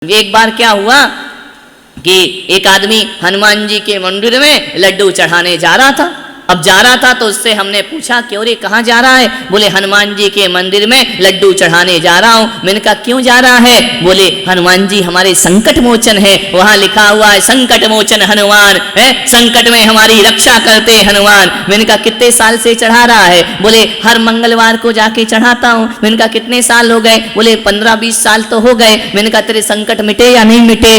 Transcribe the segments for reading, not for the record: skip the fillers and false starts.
एक बार क्या हुआ कि एक आदमी हनुमान जी के मंदिर में लड्डू चढ़ाने जा रहा था। अब जा रहा था तो उससे हमने पूछा क्यों रे कहाँ जा रहा है? बोले हनुमान जी के मंदिर में लड्डू चढ़ाने जा रहा हूँ। मैंने कहा क्यों जा रहा है? बोले हनुमान जी हमारे संकट मोचन है, वहाँ लिखा हुआ है संकट मोचन हनुमान है, संकट में हमारी रक्षा करते हनुमान। मैंने कहा कितने साल से चढ़ा रहा है? बोले हर मंगलवार को जाके चढ़ाता हूँ। मैंने कहा कितने साल हो गए? बोले 15-20 साल तो हो गए। मैंने कहा तेरे संकट मिटे या नहीं मिटे?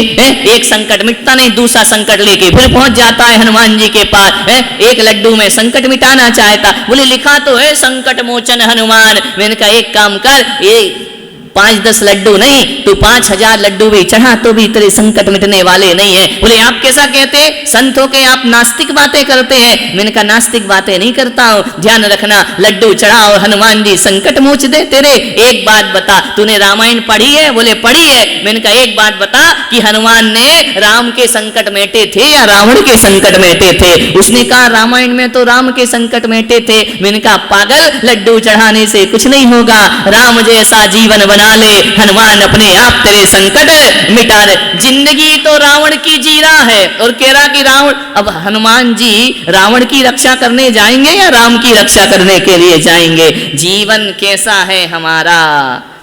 एक संकट मिटता नहीं, दूसरा संकट लेके फिर पहुंच जाता है हनुमान जी के पास। एक लड्डू में संकट मिटाना चाहता। बोले लिखा तो है संकट मोचन हनुमान। मैंने कहा एक काम कर, ये 5-10 लड्डू नहीं तो 5000 लड्डू भी चढ़ा तो भी तेरे संकट मिटने वाले नहीं है। बोले आप कैसा कहते हैं? संत हो के आप नास्तिक बातें करते हैं। मैंने कहा नास्तिक बातें नहीं करता हूँ, ध्यान रखना लड्डू चढ़ा और हनुमान जी संकट मोच दे तेरे। एक बात बता, तूने रामायण पढ़ी है? बोले पढ़ी है। मैंने कहा एक बात बता कि हनुमान ने राम के संकट मेटे थे या रावण के संकट मेटे थे? उसने कहा रामायण में तो राम के संकट मेटे थे। मैंने कहा पागल, लड्डू चढ़ाने से कुछ नहीं होगा, राम जैसा जीवन बना ले, हनुमान अपने आप तेरे संकट मिटा दे। जिंदगी तो रावण की जी रहा है और कह रहा कि रावण, अब हनुमान जी रावण की रक्षा करने जाएंगे या राम की रक्षा करने के लिए जाएंगे? जीवन कैसा है हमारा?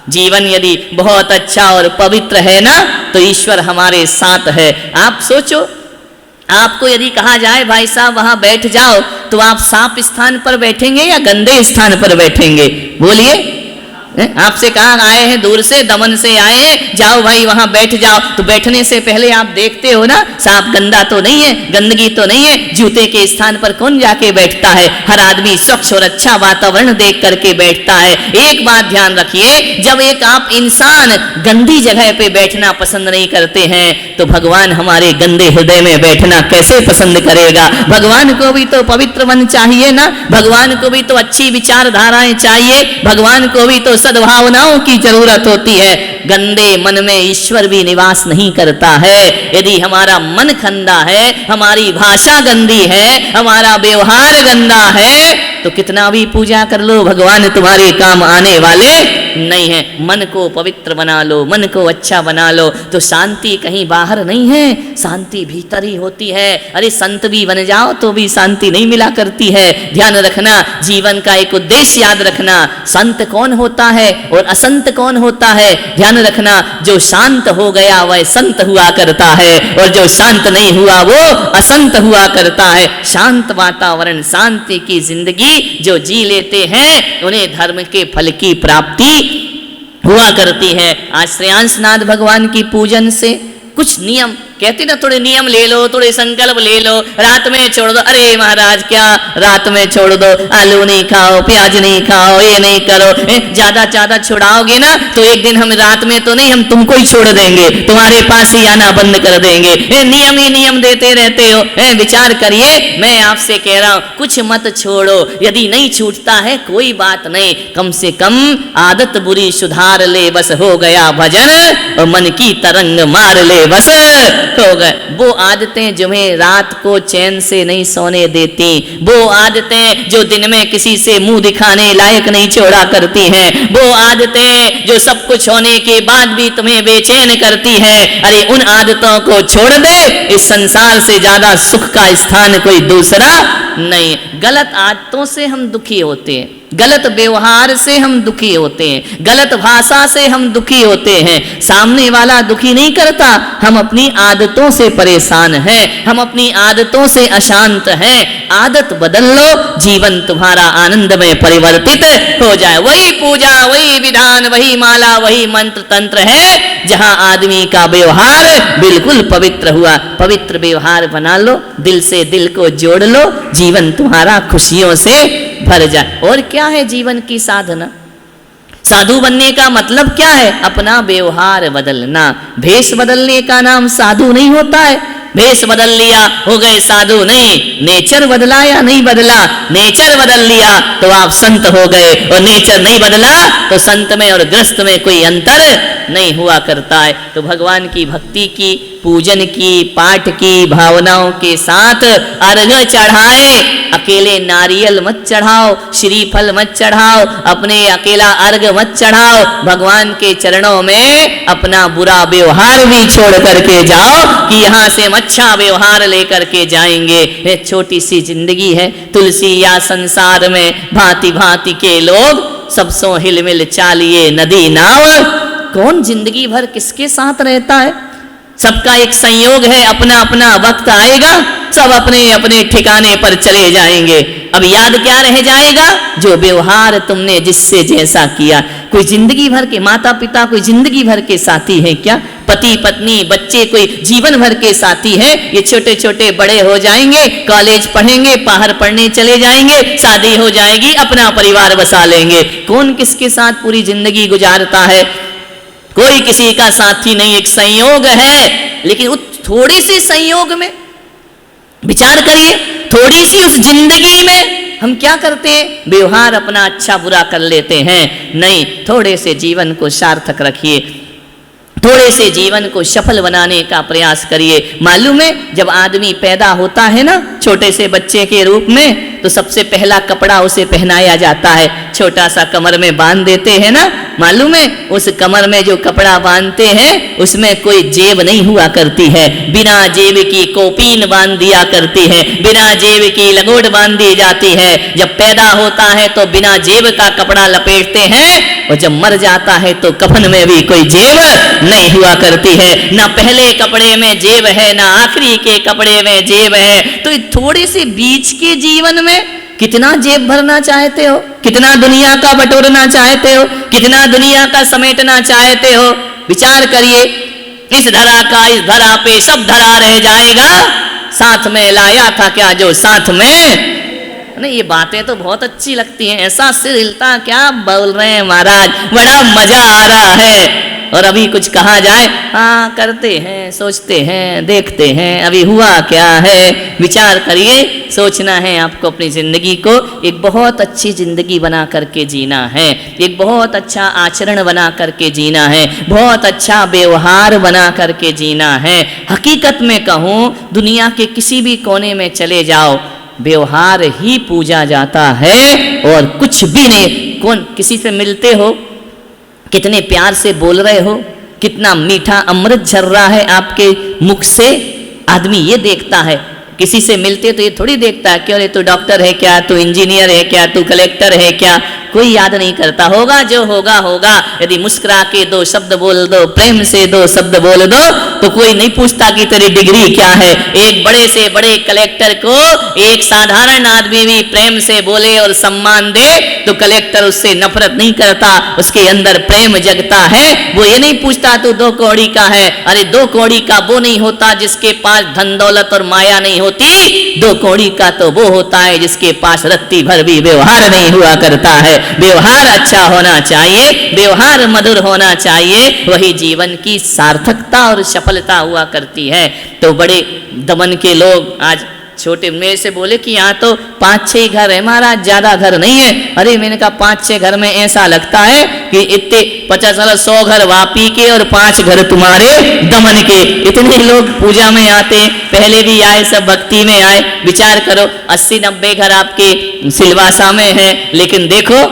जीवन यदि बहुत अच्छा और पवित्र है ना तो ईश्वर हमारे साथ है। आप सोचो, आपको यदि कहा जाए भाई साहब वहां बैठ जाओ तो आप साफ स्थान पर बैठेंगे या गंदे स्थान पर बैठेंगे? बोलिए। आपसे कहा आए हैं दूर से, दमन से आए हैं, जाओ भाई वहां बैठ जाओ, तो बैठने से पहले आप देखते हो ना साफ गंदा तो नहीं है, गंदगी तो नहीं है। जूते के स्थान पर कौन जाके बैठता है? हर आदमी स्वच्छ और अच्छा वातावरण देख करके बैठता है। एक बात ध्यान रखिए, जब एक आप इंसान गंदी जगह पे बैठना पसंद नहीं करते हैं तो भगवान हमारे गंदे हृदय में बैठना कैसे पसंद करेगा? भगवान को भी तो पवित्र मन चाहिए ना, भगवान को भी तो अच्छी विचारधाराएं चाहिए, भगवान को भी तो सद्भावनाओं की जरूरत होती है। गंदे मन में ईश्वर भी निवास नहीं करता है। यदि हमारा मन गंदा है, हमारी भाषा गंदी है, हमारा व्यवहार गंदा है तो कितना भी पूजा कर लो भगवान तुम्हारे काम आने वाले नहीं है। मन को पवित्र बना लो, मन को अच्छा बना लो तो शांति कहीं बाहर नहीं है, शांति भीतर ही होती है। अरे संत भी बन जाओ तो भी शांति नहीं मिला करती है। ध्यान रखना, जीवन का एक उद्देश्य याद रखना, संत कौन होता है और असंत कौन होता है? ध्यान रखना, जो शांत हो गया वह संत हुआ करता है और जो शांत नहीं हुआ वो असंत हुआ करता है। शांत वातावरण, शांति की जिंदगी जो जी लेते हैं उन्हें धर्म के फल की प्राप्ति हुआ करती है। आज श्रेयांसनाथ भगवान की पूजन से कुछ नियम कहते ना, थोड़े नियम ले लो, थोड़े संकल्प ले लो, रात में छोड़ दो। अरे महाराज क्या रात में छोड़ दो, आलू नहीं खाओ, प्याज नहीं खाओ, ये नहीं करो। ज्यादा छुड़ाओगे ना तो एक दिन हम रात में तो नहीं, हम तुमको ही छोड़ देंगे, तुम्हारे पास ही आना बंद कर देंगे। नियम ही नियम देते रहते हो। विचार करिए, मैं आपसे कह रहा हूं कुछ मत छोड़ो। यदि नहीं छूटता है कोई बात नहीं, कम से कम आदत बुरी सुधार ले, बस हो गया भजन और मन की तरंग मार ले, बस हो गए। वो आदतें जिन्हें रात को चैन से नहीं सोने देती, वो आदतें जो दिन में किसी से मुंह दिखाने लायक नहीं छोड़ा करती हैं, वो आदतें जो सब कुछ होने के बाद भी तुम्हें बेचैन करती हैं, अरे उन आदतों को छोड़ दे। इस संसार से ज्यादा सुख का स्थान कोई दूसरा नहीं। गलत आदतों से हम दुखी होते हैं, गलत व्यवहार से हम दुखी होते हैं, गलत भाषा से हम दुखी होते हैं। सामने वाला दुखी नहीं करता, हम अपनी आदतों से परेशान हैं, हम अपनी आदतों से अशांत हैं। आदत बदल लो, जीवन तुम्हारा आनंद में परिवर्तित हो जाए। वही पूजा, वही विधान, वही माला, वही मंत्र तंत्र है जहां आदमी का व्यवहार बिल्कुल पवित्र हुआ। पवित्र व्यवहार बना लो, दिल से दिल को जोड़ लो, जीवन तुम्हारा खुशियों से भर जाए। और क्या है जीवन की साधना? साधु बनने का मतलब क्या है? अपना व्यवहार बदलना। भेष बदलने का नाम साधु नहीं होता है। भेष बदल लिया हो गए साधु नहीं। नेचर बदला या नहीं बदला? नेचर बदल लिया तो आप संत हो गए, और नेचर नहीं बदला तो संत में और ग्रस्त में कोई अंतर नहीं हुआ करता है। तो भगवान की भक्ति की, पूजन की, पाठ की भावनाओं के साथ अर्घ चढ़ाए। अकेले नारियल मत चढ़ाओ, श्रीफल मत चढ़ाओ, अपने अकेला अर्घ मत चढ़ाओ, भगवान के चरणों में अपना बुरा व्यवहार भी छोड़ करके जाओ कि यहाँ से हम अच्छा व्यवहार लेकर के जाएंगे। ये छोटी सी जिंदगी है, तुलसी या संसार में भांति भांति के लोग सबसों हिलमिल चालिए नदी नाव। कौन जिंदगी भर किसके साथ रहता है? सबका एक संयोग है, अपना अपना वक्त आएगा, सब अपने अपने ठिकाने पर चले जाएंगे। अब याद क्या रह जाएगा? जो व्यवहार तुमने जिससे जैसा किया। कोई जिंदगी भर के माता पिता कोई जिंदगी भर के साथी है क्या? पति पत्नी बच्चे कोई जीवन भर के साथी है? ये छोटे छोटे बड़े हो जाएंगे, कॉलेज पढ़ेंगे, बाहर पढ़ने चले जाएंगे, शादी हो जाएगी, अपना परिवार बसा लेंगे। कौन किसके साथ पूरी जिंदगी गुजारता है? कोई किसी का साथी नहीं, एक संयोग है। लेकिन उस थोड़ी सी संयोग में विचार करिए, थोड़ी सी उस जिंदगी में हम क्या करते हैं? व्यवहार अपना अच्छा बुरा कर लेते हैं। नहीं, थोड़े से जीवन को सार्थक रखिए, थोड़े से जीवन को सफल बनाने का प्रयास करिए। मालूम है, जब आदमी पैदा होता है ना छोटे से बच्चे के रूप में, तो सबसे पहला कपड़ा उसे पहनाया जाता है, छोटा सा कमर में बांध देते हैं ना। मालूम है, उस कमर में जो कपड़ा बांधते हैं उसमें कोई जेब नहीं हुआ करती है, बिना जेब की कोपीन बांध दिया करती है, बिना जेब की लगोट बांध दी जाती है। जब पैदा होता है तो बिना जेब का कपड़ा लपेटते हैं, और जब मर जाता है तो कफन में भी कोई जेब नहीं हुआ करती है। ना पहले कपड़े में जेब है, ना आखिरी के कपड़े में जेब है। तो थोड़े से बीच के जीवन में कितना जेब भरना चाहते हो? कितना दुनिया का बटोरना चाहते हो? कितना दुनिया का समेटना चाहते हो? विचार करिए। इस धरा का इस धरा पे सब धरा रह जाएगा, साथ में लाया था क्या जो साथ में नहीं। ये बातें तो बहुत अच्छी लगती हैं, ऐसा सिर हिलता क्या बोल रहे हैं महाराज, बड़ा मजा आ रहा है। और अभी कुछ कहा जाए, हाँ करते हैं, सोचते हैं, देखते हैं, अभी हुआ क्या है। विचार करिए, सोचना है आपको अपनी जिंदगी को एक बहुत अच्छी जिंदगी बना करके जीना है, एक बहुत अच्छा आचरण बना करके जीना है, बहुत अच्छा व्यवहार बना करके जीना है। हकीकत में कहूँ, दुनिया के किसी भी कोने में चले जाओ, व्यवहार ही पूजा जाता है और कुछ भी नहीं। कौन किसी से मिलते हो, कितने प्यार से बोल रहे हो, कितना मीठा अमृत झर रहा है आपके मुख से, आदमी ये देखता है। किसी से मिलते तो ये थोड़ी देखता है क्यों रे तू डॉक्टर है क्या, तू इंजीनियर है क्या, तू कलेक्टर है क्या, कोई याद नहीं करता। होगा जो होगा होगा। यदि मुस्कुरा के दो शब्द बोल दो, प्रेम से दो शब्द बोल दो, तो कोई नहीं पूछता कि तेरी डिग्री क्या है। एक बड़े से बड़े कलेक्टर को एक साधारण आदमी भी प्रेम से बोले और सम्मान दे तो कलेक्टर उससे नफरत नहीं करता, उसके अंदर प्रेम जगता है। वो ये नहीं पूछता तू 2 कौड़ी का है। अरे 2 कौड़ी का वो नहीं होता जिसके पास धन दौलत और माया नहीं होती, 2 कौड़ी का तो वो होता है जिसके पास रत्ती भर भी व्यवहार नहीं हुआ करता है। व्यवहार अच्छा होना चाहिए, व्यवहार मधुर होना चाहिए, वही जीवन की सार्थकता और सफलता हुआ करती है। तो बड़े दमन के लोग आज छोटे मेरे से बोले कि यहाँ तो 5-6 घर है महाराज, ज्यादा घर नहीं है। अरे मैंने कहा 5-6 घर में ऐसा लगता है कि इतने 50-100 घर वापी के और 5 घर तुम्हारे दमन के। इतने लोग पूजा में आते, पहले भी आए, सब भक्ति में आए। विचार करो 80-90 घर आपके सिलवासा में है, लेकिन देखो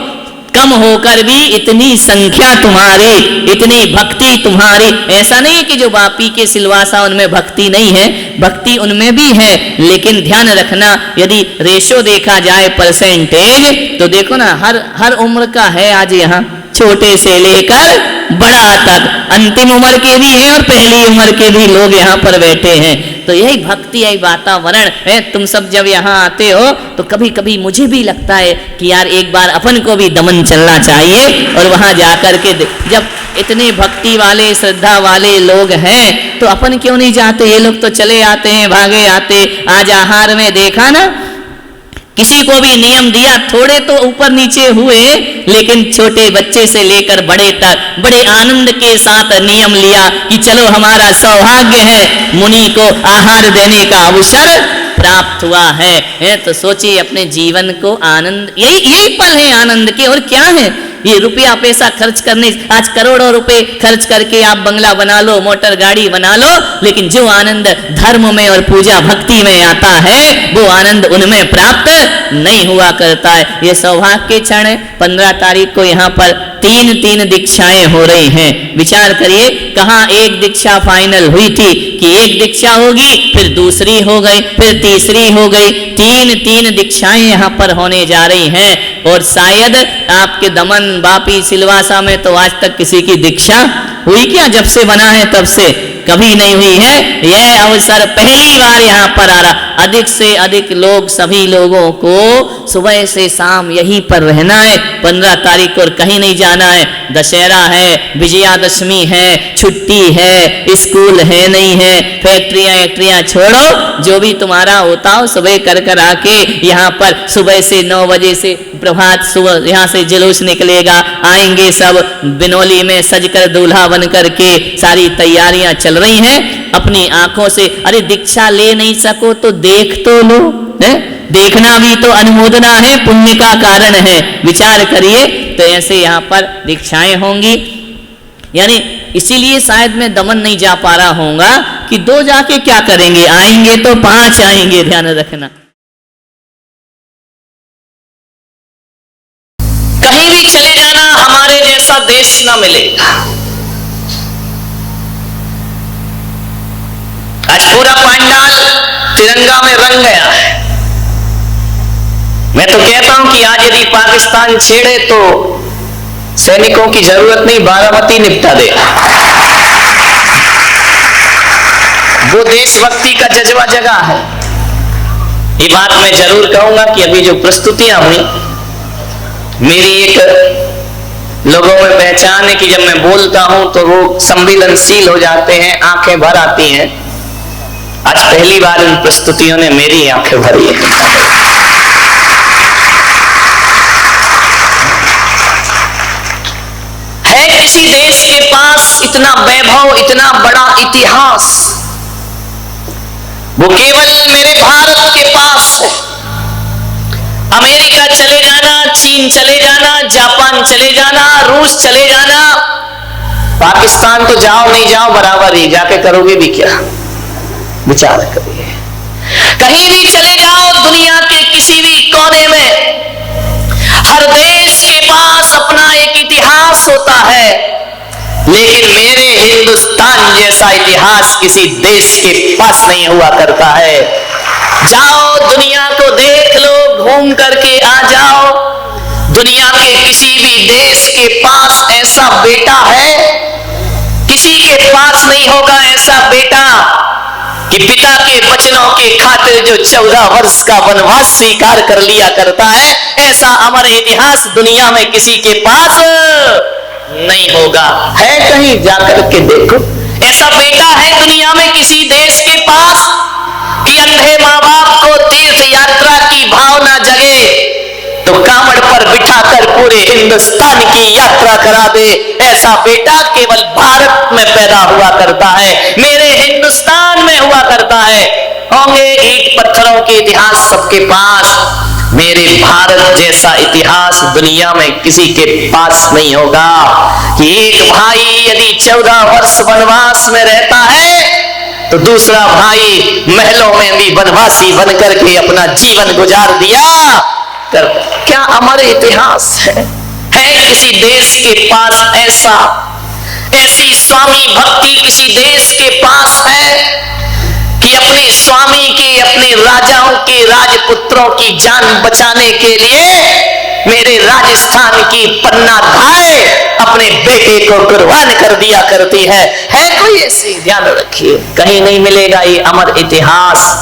कम होकर भी इतनी संख्या तुम्हारी, इतनी भक्ति तुम्हारी। ऐसा नहीं है कि जो वापी के सिलवासा उनमें भक्ति नहीं है, भक्ति उनमें भी है। लेकिन ध्यान रखना, यदि रेशो देखा जाए परसेंटेज, तो देखो ना हर उम्र का है आज यहाँ, छोटे से लेकर बड़ा तक, अंतिम उम्र के भी हैं और पहली उम्र के भी लोग यहाँ पर बैठे हैं। तो यही भक्ति, यही वातावरण है। तुम सब जब यहाँ आते हो तो कभी कभी मुझे भी लगता है कि यार एक बार अपन को भी दमन चलना चाहिए, और वहाँ जाकर के जब इतने भक्ति वाले श्रद्धा वाले लोग हैं तो अपन क्यों नहीं जाते। ये लोग तो चले आते हैं, भागे आते। आज आहार में देखा ना, किसी को भी नियम दिया, थोड़े तो ऊपर नीचे हुए, लेकिन छोटे बच्चे से लेकर बड़े तक बड़े आनंद के साथ नियम लिया कि चलो हमारा सौभाग्य है, मुनि को आहार देने का अवसर प्राप्त हुआ है। तो सोचिए अपने जीवन को आनंद, यही पल है आनंद के, और क्या है। ये रुपया पैसा खर्च करने, आज करोड़ों रुपए खर्च करके आप बंगला बना लो, मोटर गाड़ी बना लो, लेकिन जो आनंद धर्म में और पूजा भक्ति में आता है वो आनंद उनमें प्राप्त नहीं हुआ करता है। ये सौभाग्य के क्षण है। 15 तारीख को यहाँ पर तीन दीक्षाएं हो रही हैं। विचार करिए, कहाँ एक दीक्षा फाइनल हुई थी कि एक दीक्षा होगी, फिर दूसरी हो गई, फिर तीसरी हो गई, तीन दीक्षाएं यहाँ पर होने जा रही हैं। और शायद आपके दमन बापी सिलवासा में तो आज तक किसी की दीक्षा हुई क्या? जब से बना है तब से कभी नहीं हुई है। यह अवसर पहली बार यहाँ पर आ रहा। अधिक से अधिक लोग, सभी लोगों को सुबह से शाम यहीं पर रहना है। 15 तारीख को और कहीं नहीं जाना है। दशहरा है, विजयादशमी है, छुट्टी है, स्कूल है नहीं है, फैक्ट्रियां छोड़ो, जो भी तुम्हारा होता हो सुबह कर आके यहाँ पर सुबह से 9 बजे से प्रभात, सुबह यहाँ से जुलूस निकलेगा, आएंगे सब बिनौली में सजकर दूल्हा बन करके, सारी तैयारियां चल रही हैं। अपनी आंखों से, अरे दीक्षा ले नहीं सको तो देख तो लो, है? देखना भी तो अनुमोदना है, पुण्य का कारण है। विचार करिए, तो ऐसे यहाँ पर दीक्षाएं होंगी। यानी इसीलिए शायद मैं दमन नहीं जा पा रहा होऊंगा कि 2 जाके क्या करेंगे, आएंगे तो 5 आएंगे, ध्यान रखना। कहीं भी चले जाना, हमारे जैसा देश ना मिलेगा। आज पूरा पांडाल तिरंगा में रंग गया है। मैं तो कहता हूं कि आज यदि पाकिस्तान छेड़े तो सैनिकों की जरूरत नहीं, बारामती निपटा दे। वो देशभक्ति का जज्बा जगा है। ये बात मैं जरूर कहूंगा कि अभी जो प्रस्तुतियां हुई, मेरी एक लोगों में पहचान है कि जब मैं बोलता हूं तो वो संवेदनशील हो जाते हैं, आंखें भर आती हैं। आज पहली बार इन प्रस्तुतियों ने मेरी आंखें भरी है। किसी देश के पास इतना वैभव, इतना बड़ा इतिहास, वो केवल मेरे भारत के पास है। अमेरिका चले जाना, चीन चले जाना, जापान चले जाना, रूस चले जाना, पाकिस्तान तो जाओ नहीं जाओ बराबर ही, जाके करोगे भी क्या? विचार करिए। कहीं भी चले जाओ दुनिया के किसी भी कोने में, हर देश के पास अपना एक इतिहास होता है, लेकिन मेरे हिंदुस्तान जैसा इतिहास किसी देश के पास नहीं हुआ करता है। जाओ दुनिया को देख लो, घूम करके आ जाओ। दुनिया के किसी भी देश के पास ऐसा बेटा है, किसी के पास नहीं होगा ऐसा बेटा कि पिता के वचनों के खातिर जो 14 वर्ष का वनवास स्वीकार कर लिया करता है, ऐसा अमर इतिहास दुनिया में किसी के पास नहीं होगा। है कहीं जाकर के देखो, ऐसा बेटा है दुनिया में किसी देश के पास कि अंधे माँ बाप को तीर्थ यात्रा की भावना जगे तो कांवड़ पर बिठाकर पूरे हिंदुस्तान की यात्रा करा दे। ऐसा बेटा केवल भारत में पैदा हुआ करता है, मेरे हिंदुस्तान में हुआ करता है। होंगे ईंट पत्थरों के इतिहास सबके पास, मेरे भारत जैसा इतिहास दुनिया में किसी के पास नहीं होगा कि एक भाई यदि 14 वर्ष वनवास में रहता है तो दूसरा भाई महलों में भी वनवासी बनकर के अपना जीवन गुजार दिया कर। क्या अमर इतिहास है किसी देश के पास ऐसा, ऐसी स्वामी भक्ति किसी देश के पास है कि अपने स्वामी के, अपने राजाओं के, राजपुत्रों की जान बचाने के लिए मेरे राजस्थान की पन्ना धाय अपने बेटे को कुर्बान कर दिया करती है कोई ऐसी? ध्यान रखिए, कहीं नहीं मिलेगा ये अमर इतिहास,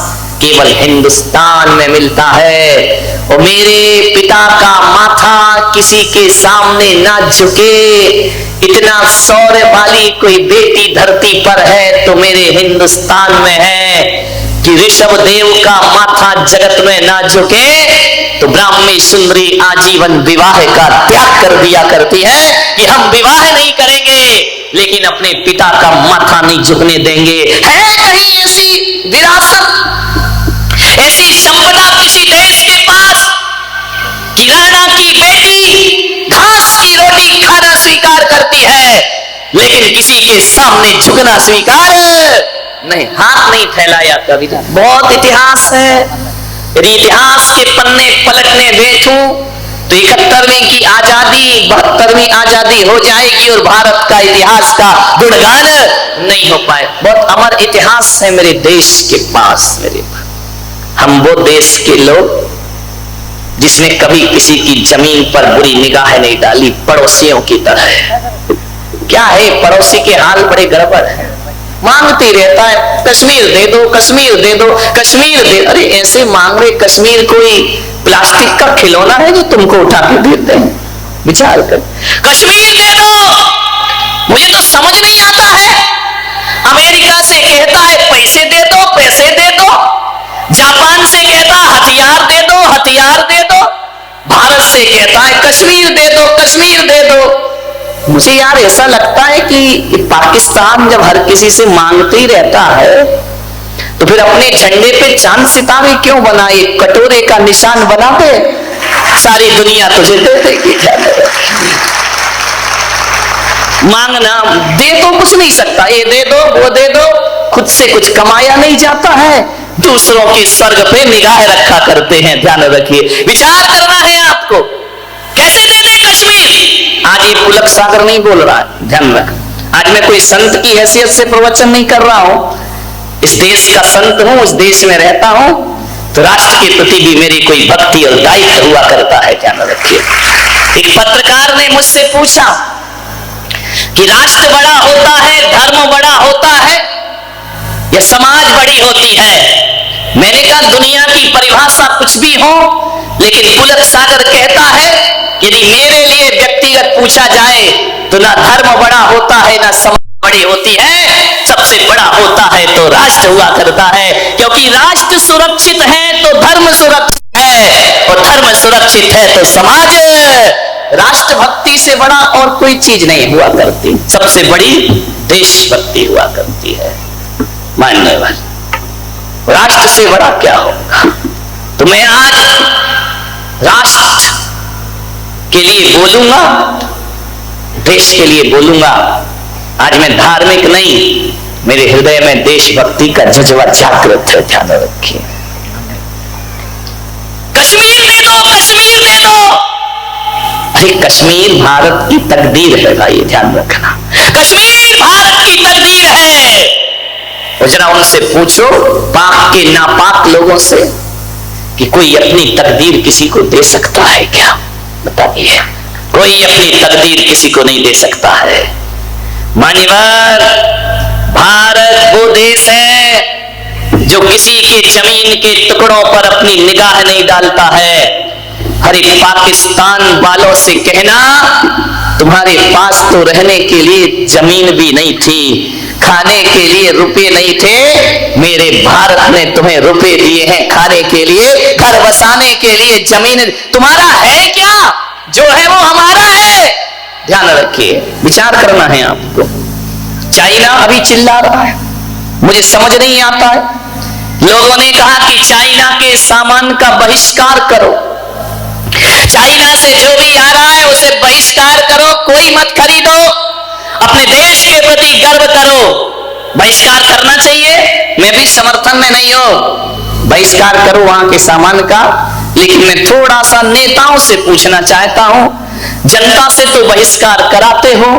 केवल हिंदुस्तान में मिलता है। और मेरे पिता का माथा किसी के सामने ना झुके, इतना शौर्य वाली कोई बेटी धरती पर है तो मेरे हिंदुस्तान में है कि ऋषभ देव का माथा जगत में ना झुके तो ब्राह्मी सुंदरी आजीवन विवाह का त्याग कर दिया करती है कि हम विवाह नहीं करेंगे लेकिन अपने पिता का माथा नहीं झुकने देंगे। है कहीं ऐसी विरासत, ऐसी संपदा किसी देश के पास कि राणा की बेटी घास की रोटी लेकिन किसी के सामने झुकना स्वीकार नहीं, हाथ नहीं फैलाया कभी। बहुत इतिहास है, यदि इतिहास के पन्ने पलटने बैठूं तो 71वीं की आजादी 72वीं आजादी हो जाएगी और भारत का इतिहास का गुणगान नहीं हो पाए। बहुत अमर इतिहास है मेरे देश के पास। मेरे हम वो देश के लोग जिसने कभी किसी की जमीन पर बुरी निगाह नहीं डाली, पड़ोसियों की तरह। क्या है, पड़ोसी के हाल बड़े गड़बड़ है, मांगते रहता है कश्मीर दे दो, कश्मीर दे दो, कश्मीर दे। अरे ऐसे मांग रहे कश्मीर कोई प्लास्टिक का खिलौना है जो तुमको उठा के देते हैं? विचार कर, कश्मीर दे दो। मुझे तो समझ नहीं आता है, अमेरिका से कहता है पैसे दे दो, पैसे दे दो। जापान से कहता है हथियार दे दो, हथियार दे दो। भारत से कहता है कश्मीर दे दो, कश्मीर दे दो। मुझे यार ऐसा लगता है कि पाकिस्तान जब हर किसी से मांगते ही रहता है तो फिर अपने झंडे पे चांद सितारे क्यों बनाए? कटोरे का निशान बना दे, सारी दुनिया तुझे दे देगी। मांगना दे तो कुछ नहीं सकता, ये दे दो वो दे दो, खुद से कुछ कमाया नहीं जाता है, दूसरों के स्वर्ग पे निगाह रखा करते हैं। ध्यान रखिए, विचार करना है आपको, कैसे दे दे कश्मीर। आज ये पुलक सागर नहीं बोल रहा है, ध्यान रख। आज मैं कोई संत की हैसियत से प्रवचन नहीं कर रहा हूं, इस देश का संत हूं, उस देश में रहता हूं, तो राष्ट्र के प्रति भी मेरी कोई भक्ति और दायित्व हुआ करता है। ध्यान रखिए। एक पत्रकार ने मुझसे पूछा कि राष्ट्र बड़ा होता है, धर्म बड़ा होता है या समाज बड़ी होती है? मैंने कहा दुनिया की परिभाषा कुछ भी हो, लेकिन पुलक सागर कहता है यदि मेरे लिए व्यक्तिगत पूछा जाए तो ना धर्म बड़ा होता है ना समाज बड़ी होती है, सबसे बड़ा होता है तो राष्ट्र हुआ करता है। क्योंकि राष्ट्र सुरक्षित है तो धर्म सुरक्षित है, और धर्म सुरक्षित है तो समाज। राष्ट्र भक्ति से बड़ा और कोई चीज नहीं हुआ करती, सबसे बड़ी देशभक्ति हुआ करती है। मानने वाले, राष्ट्र से बड़ा क्या होगा? तो मैं आज राष्ट्र के लिए बोलूंगा, देश के लिए बोलूंगा। आज मैं धार्मिक नहीं, मेरे हृदय में देशभक्ति का जज्बा जागृत है। ध्यान रखिए। कश्मीर दे दो, कश्मीर दे दो। अरे कश्मीर भारत की तकदीर है भाई, ध्यान रखना। कश्मीर भारत की तकदीर है। और जरा उनसे पूछो, पाक के नापाक लोगों से, कि कोई अपनी तकदीर किसी को दे सकता है क्या? बताइए, कोई अपनी तकदीर किसी को नहीं दे सकता है। मान्यवर, भारत वो देश है जो किसी के जमीन के टुकड़ों पर अपनी निगाह नहीं डालता है। हर एक पाकिस्तान वालों से कहना, तुम्हारे पास तो रहने के लिए जमीन भी नहीं थी, खाने के लिए रुपए नहीं थे, मेरे भारत ने तुम्हें रुपए दिए हैं खाने के लिए, घर बसाने के लिए जमीन। तुम्हारा है क्या? जो है वो हमारा है। ध्यान रखिए, विचार करना है आपको। चाइना अभी चिल्ला रहा है, मुझे समझ नहीं आता है। लोगों ने कहा कि चाइना के सामान का बहिष्कार करो, चाइना से जो भी आ रहा है उसे बहिष्कार करो, कोई मत खरीदो, अपने देश के प्रति गर्व करो। बहिष्कार करना चाहिए, मैं भी समर्थन में नहीं हूं, बहिष्कार करो वहां के सामान का। लेकिन मैं थोड़ा सा नेताओं से पूछना चाहता हूं, जनता से तो बहिष्कार कराते हो,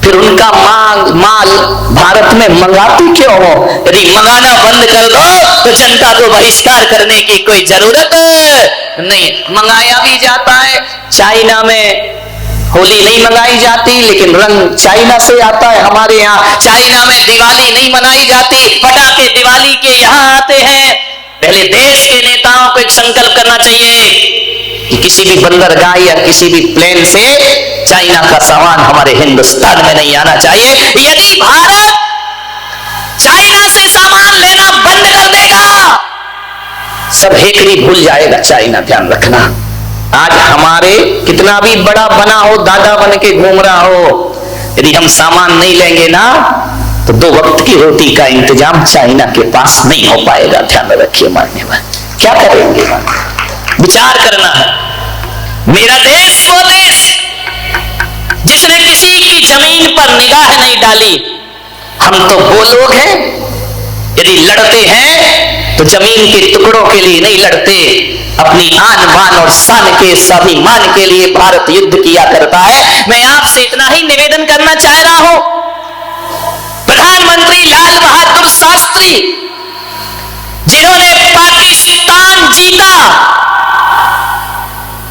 फिर उनका माल भारत में मंगाते क्यों हो? यदि मंगाना बंद कर दो तो जनता को बहिष्कार करने की कोई जरूरत नहीं। मंगाया भी जाता है, चाइना में होली नहीं मनाई जाती, लेकिन रंग चाइना से आता है हमारे यहाँ। चाइना में दिवाली नहीं मनाई जाती, पटाखे दिवाली के यहाँ आते हैं। पहले देश के नेताओं को एक संकल्प करना चाहिए कि किसी भी बंदरगाह या किसी भी प्लेन से चाइना का सामान हमारे हिंदुस्तान में नहीं आना चाहिए। यदि भारत चाइना से सामान लेना बंद कर देगा, सब हेकड़ी भूल जाएगा चाइना। ध्यान रखना, आज हमारे कितना भी बड़ा बना हो, दादा बन के घूम रहा हो, यदि हम सामान नहीं लेंगे ना तो 2 वक्त की रोटी का इंतजाम चाइना के पास नहीं हो पाएगा। ध्यान रखिए मानने वाले, क्या करेंगे? विचार करना है। मेरा देश वो देश जिसने किसी की जमीन पर निगाह नहीं डाली। हम तो वो लोग हैं, यदि लड़ते हैं तो जमीन के टुकड़ों के लिए नहीं लड़ते, अपनी आन बान और शान के स्वाभिमान के लिए भारत युद्ध किया करता है। मैं आपसे इतना ही निवेदन करना चाह रहा हूं, प्रधानमंत्री लाल बहादुर शास्त्री जिन्होंने पाकिस्तान जीता,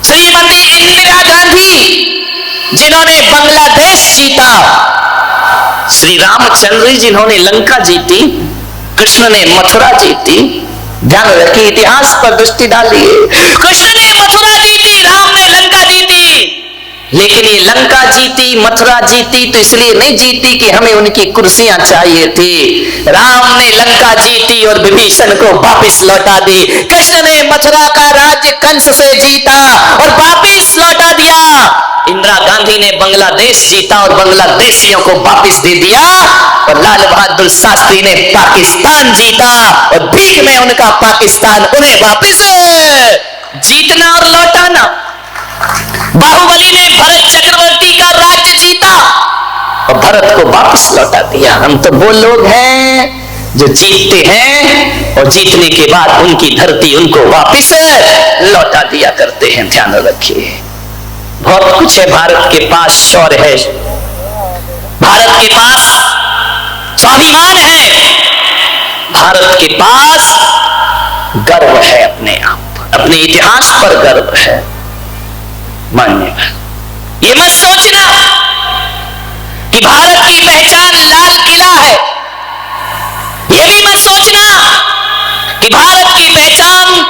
श्रीमती इंदिरा गांधी जिन्होंने बांग्लादेश जीता, श्री रामचंद्र जी जिन्होंने लंका जीती, कृष्ण ने मथुरा जीती। ध्यान रखिए, इतिहास पर दृष्टि डालिए। कृष्ण ने मथुरा जीती, राम ने लंका जीती। लेकिन ये लंका जीती, मथुरा जीती तो इसलिए नहीं जीती कि हमें उनकी कुर्सियां चाहिए थी। राम ने लंका जीती और विभीषण को वापस लौटा दी। कृष्ण ने मथुरा का राज्य कंस से जीता और वापस लौटा दिया। इंदिरा गांधी ने बांग्लादेश जीता और बांग्लादेशियों को वापस दे दिया। और लाल बहादुर शास्त्री ने पाकिस्तान जीता और भीख में उनका पाकिस्तान उन्हें वापस जीतना और लौटाना। बाहुबली ने भरत चक्रवर्ती का राज्य जीता और भरत को वापस लौटा दिया। हम तो वो लोग हैं जो जीतते हैं और जीतने के बाद उनकी धरती उनको वापस लौटा दिया करते हैं। ध्यान रखिए, बहुत कुछ है भारत के पास, शौर्य है, भारत के पास स्वाभिमान है, भारत के पास गर्व है, अपने आप अपने इतिहास पर गर्व है। मानने ये मत सोचना कि भारत की पहचान लाल किला है, ये भी मत सोचना कि भारत की पहचान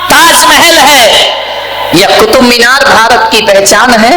ताजमहल है या कुतुब मीनार भारत की पहचान है,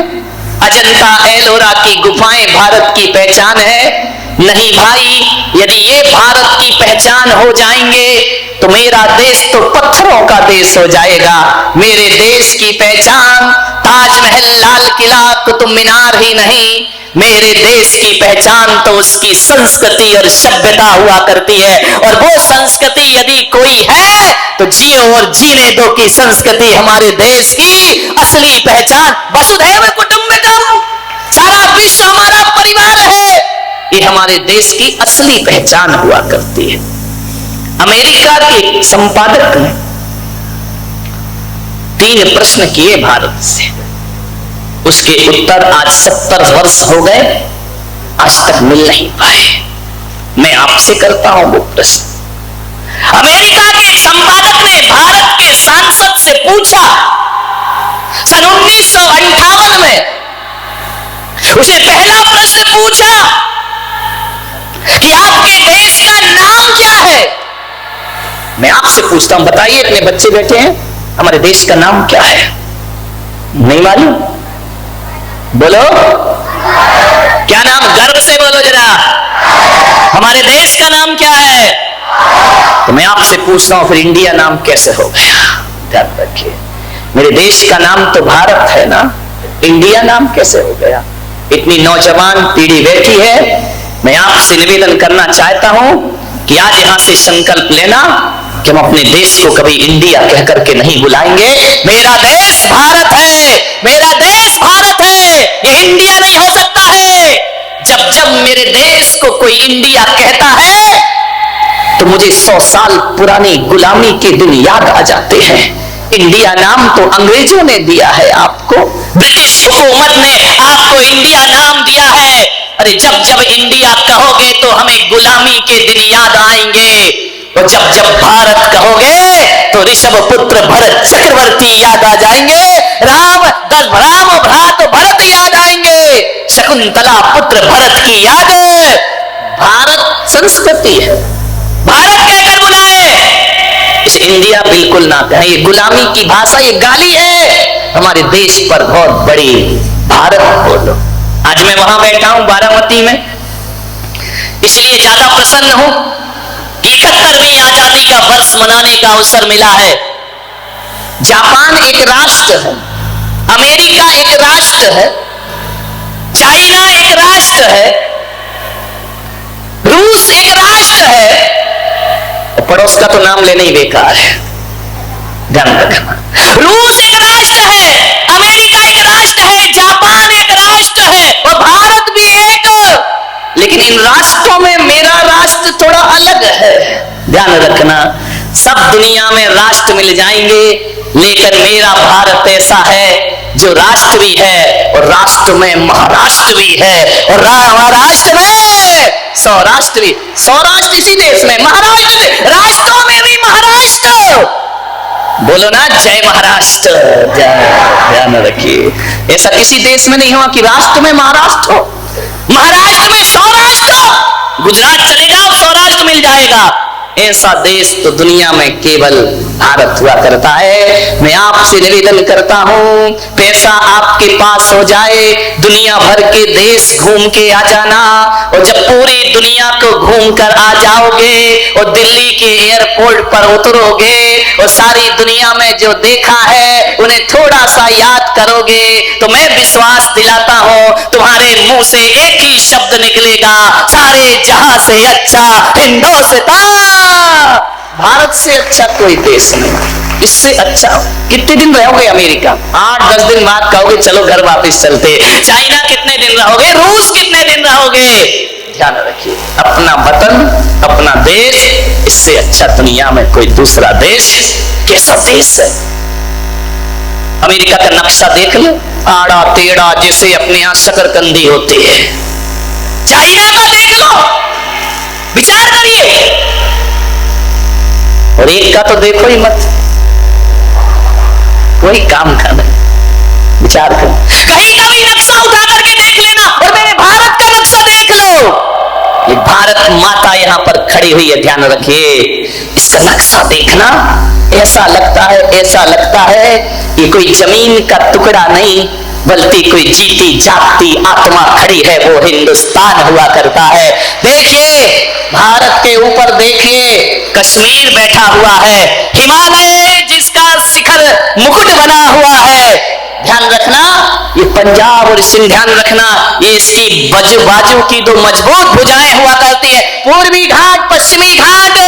अजंता एलोरा की गुफाएं भारत की पहचान है। नहीं भाई, यदि ये भारत की पहचान हो जाएंगे तो मेरा देश तो पत्थरों का देश हो जाएगा। मेरे देश की पहचान ताजमहल, लाल किला, कुतुब मीनार ही नहीं, मेरे देश की पहचान तो उसकी संस्कृति और सभ्यता हुआ करती है। और वो संस्कृति यदि कोई है तो जियो और जीने दो की संस्कृति हमारे देश की असली पहचान। वसुधैव कुटुंबकम, सारा विश्व हमारा परिवार है, ये हमारे देश की असली पहचान हुआ करती है। अमेरिका के संपादक ने 3 प्रश्न किए भारत से, उसके उत्तर आज 70 वर्ष हो गए, आज तक मिल नहीं पाए। मैं आपसे करता हूं वो प्रश्न। अमेरिका के एक संपादक ने भारत के सांसद से पूछा सन 1958 में, उसे पहला प्रश्न पूछा कि आपके देश का नाम क्या है। मैं आपसे पूछता हूं, बताइए, अपने बच्चे बैठे हैं, हमारे देश का नाम क्या है? नहीं मालूम? बोलो, क्या नाम? गर्व से बोलो जरा, हमारे देश का नाम क्या है? तो मैं आपसे पूछता हूं, फिर इंडिया नाम कैसे हो गया? ध्यान रखिए, मेरे देश का नाम तो भारत है ना, इंडिया नाम कैसे हो गया? इतनी नौजवान पीढ़ी बैठी है, मैं आपसे निवेदन करना चाहता हूं कि आज यहां से संकल्प लेना कि हम अपने देश को कभी इंडिया कह करके नहीं बुलाएंगे। मेरा देश भारत है, मेरा देश भारत है, ये इंडिया नहीं हो सकता है। जब जब मेरे देश को कोई इंडिया कहता है तो मुझे 100 साल पुरानी गुलामी के दिन याद आ जाते हैं। इंडिया नाम तो अंग्रेजों ने दिया है आपको, ब्रिटिश हुकूमत ने आपको इंडिया नाम दिया है। अरे जब जब इंडिया कहोगे तो हमें गुलामी के दिन याद आएंगे, और जब जब भारत कहोगे तो ऋषभ पुत्र भरत चक्रवर्ती याद आ जाएंगे, राम भ्रात भरत याद आएंगे, शकुंतला पुत्र भरत की याद। भारत संस्कृति है, भारत कहकर बुलाए, इस इंडिया बिल्कुल ना कहें। ये गुलामी की भाषा, ये गाली है हमारे देश पर बहुत बड़ी। भारत बोलो। आज मैं वहां बैठा हूं बारामती में, इसलिए ज्यादा प्रसन्न हूं कि 71वीं आजादी का वर्ष मनाने का अवसर मिला है। जापान एक राष्ट्र है, अमेरिका एक राष्ट्र है, चाइना एक राष्ट्र है, रूस एक राष्ट्र है, और पड़ोस का तो नाम लेना ही बेकार है, ध्यान रखना। रूस एक राष्ट्र है, अमेरिका एक राष्ट्र है, जापान एक राष्ट्र है, और इन राष्ट्रों में मेरा राष्ट्र थोड़ा अलग है। ध्यान रखना, सब दुनिया में राष्ट्र मिल जाएंगे, लेकिन मेरा भारत ऐसा है जो राष्ट्र भी है और राष्ट्र में महाराष्ट्र भी है, और महाराष्ट्र में सौराष्ट्र भी। सौराष्ट्र इसी देश में, महाराष्ट्र भी, राष्ट्रों में भी महाराष्ट्र। बोलो ना जय महाराष्ट्र, जय। ध्यान रखिए, ऐसा किसी देश में नहीं हुआ कि राष्ट्र में महाराष्ट्र हो। महाराष्ट्र में सौराष्ट्र, गुजरात चले जाओ सौराष्ट्र मिल जाएगा। ऐसा देश तो दुनिया में केवल भारत हुआ करता है। मैं आपसे निवेदन करता हूं, पैसा आपके पास हो जाए, दुनिया भर के देश घूम के आ जाना, और जब पूरी दुनिया को घूम कर आ जाओगे और दिल्ली के एयरपोर्ट पर उतरोगे और सारी दुनिया में जो देखा है उन्हें थोड़ा सा याद करोगे, तो मैं विश्वास दिलाता हूं तुम्हारे मुंह से एक ही शब्द निकलेगा, सारे जहां से अच्छा हिंदुस्तान। भारत से अच्छा कोई देश नहीं, इससे अच्छा। कितने दिन रहोगे अमेरिका? 8-10 दिन बाद कहोगे चलो घर वापस चलते। चाइना कितने दिन रहोगे? रूस कितने दिन रहोगे? ध्यान रखिए, अपना वतन, अपना देश, इससे अच्छा दुनिया में कोई दूसरा देश कैसा देश है? अमेरिका का नक्शा देख लो, आड़ा टेढ़ा जैसे अपने यहां शकरकंदी होती है। चाइना का देख लो, विचार करिए। और एक का तो देखो ही मत, कोई काम का नहीं। विचार करो, कहीं का भी नक्शा उठा करके देख लेना और मेरे भारत का नक्शा देख लो। ये भारत माता यहां पर खड़ी हुई है, ध्यान रखिए। इस नक्शा देखना, ऐसा लगता है ये कोई जमीन का टुकड़ा नहीं, बल्कि कोई जीती जागती आत्मा खड़ी है, वो हिंदुस्तान हुआ करता है। देखिए भारत के ऊपर देखिए कश्मीर बैठा हुआ है, हिमालय जिसका शिखर मुकुट बना हुआ है। ध्यान रखना, ये पंजाब और सिंध, ध्यान रखना, ये इसकी बाजू की दो मजबूत भुजाएं हुआ करती है। पूर्वी घाट, पश्चिमी घाट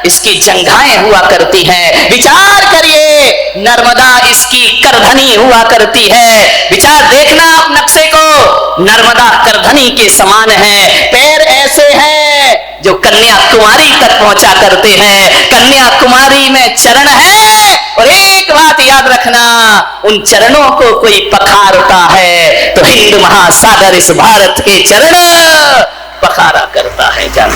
इसकी जंघाएं हुआ करती हैं। विचार करिए, नर्मदा इसकी करधनी हुआ करती है। विचार देखना आप नक्शे को, नर्मदा करधनी के समान है। पैर ऐसे हैं जो कन्याकुमारी तक पहुंचा करते हैं। कन्याकुमारी में चरण है, और एक बात याद रखना, उन चरणों को कोई पखारता है तो हिंद महासागर इस भारत के चरण पखारा करता है। जान